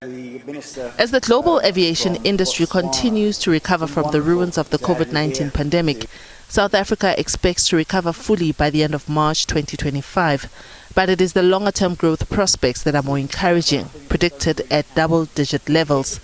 As the global aviation industry continues to recover from the ruins of the COVID-19 pandemic, South Africa expects to recover fully by the end of March 2025. But it is the longer-term growth prospects that are more encouraging, predicted at double-digit levels.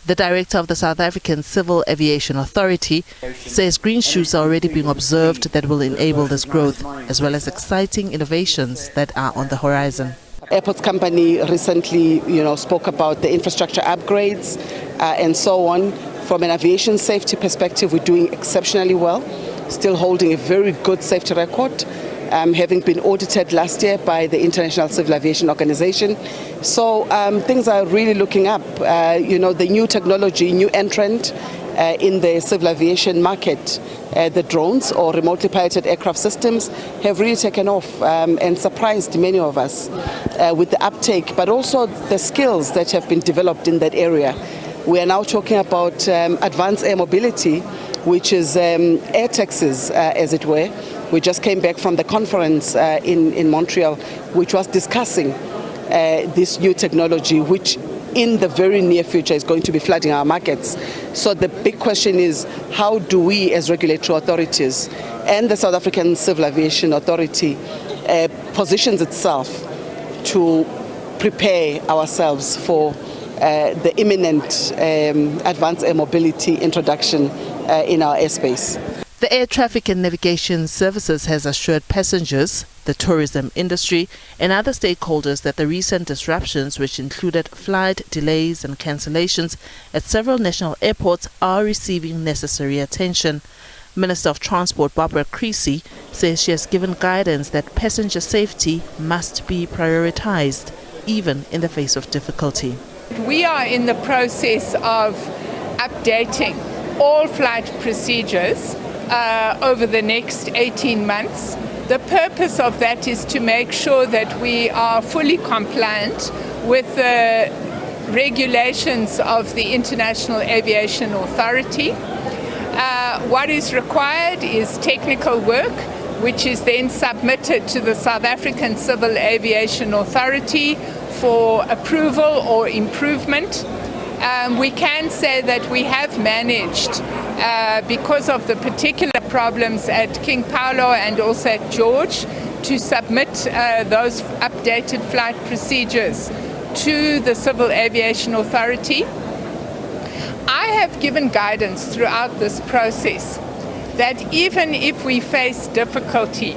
The director of the South African Civil Aviation Authority says green shoots are already being observed that will enable this growth, as well as exciting innovations that are on the horizon. Airports company recently, spoke about the infrastructure upgrades and so on. From an aviation safety perspective, we're doing exceptionally well, still holding a very good safety record, having been audited last year by the International Civil Aviation Organization. So things are really looking up. The new technology, new entrant in the civil aviation market, the drones or remotely piloted aircraft systems have really taken off and surprised many of us with the uptake, but also the skills that have been developed in that area. We are now talking about advanced air mobility, which is air taxis, as it were. We just came back from the conference in Montreal, which was discussing this new technology, which in the very near future is going to be flooding our markets. So the big question is, how do we as regulatory authorities and the South African Civil Aviation Authority positions itself to prepare ourselves for the imminent advanced air mobility introduction in our airspace. The Air Traffic and Navigation Services has assured passengers, the tourism industry and other stakeholders that the recent disruptions, which included flight delays and cancellations at several national airports, are receiving necessary attention. Minister of Transport Barbara Creasy says she has given guidance that passenger safety must be prioritized, even in the face of difficulty. We are in the process of updating all flight procedures over the next 18 months. The purpose of that is to make sure that we are fully compliant with the regulations of the International Aviation Authority. What is required is technical work, which is then submitted to the South African Civil Aviation Authority for approval or improvement. We can say that we have managed, because of the particular problems at King Paulo and also at George, to submit those updated flight procedures to the Civil Aviation Authority. I have given guidance throughout this process that even if we face difficulty,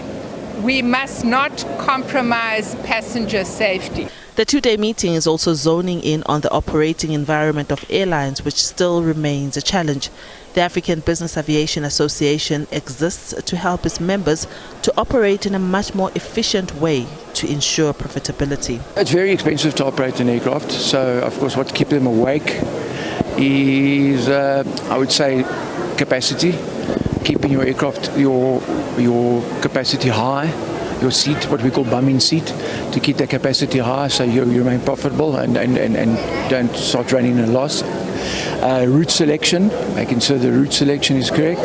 we must not compromise passenger safety. The two-day meeting is also zoning in on the operating environment of airlines, which still remains a challenge. The African Business Aviation Association exists to help its members to operate in a much more efficient way to ensure profitability. It's very expensive to operate an aircraft, so of course what keeps them awake is, I would say, capacity. Keeping your aircraft, your capacity high, your seat, what we call bumming seat, to keep the capacity high so you remain profitable and don't start running a loss. Route selection, making sure the route selection is correct,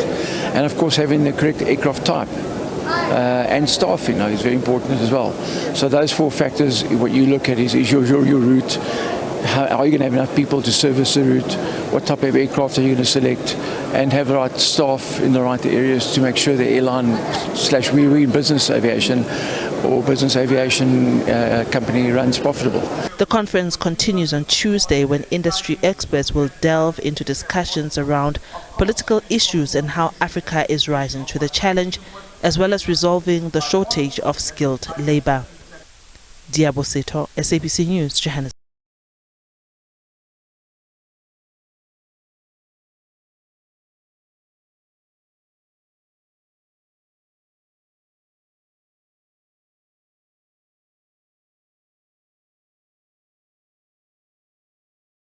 and of course having the correct aircraft type. And staffing is very important as well. So those four factors, what you look at is your route. How are you going to have enough people to service the route? What type of aircraft are you going to select? And have the right staff in the right areas to make sure the airline / we business aviation or business aviation company runs profitable. The conference continues on Tuesday, when industry experts will delve into discussions around political issues and how Africa is rising to the challenge, as well as resolving the shortage of skilled labor. Diabo Seto, SABC News, Johannesburg.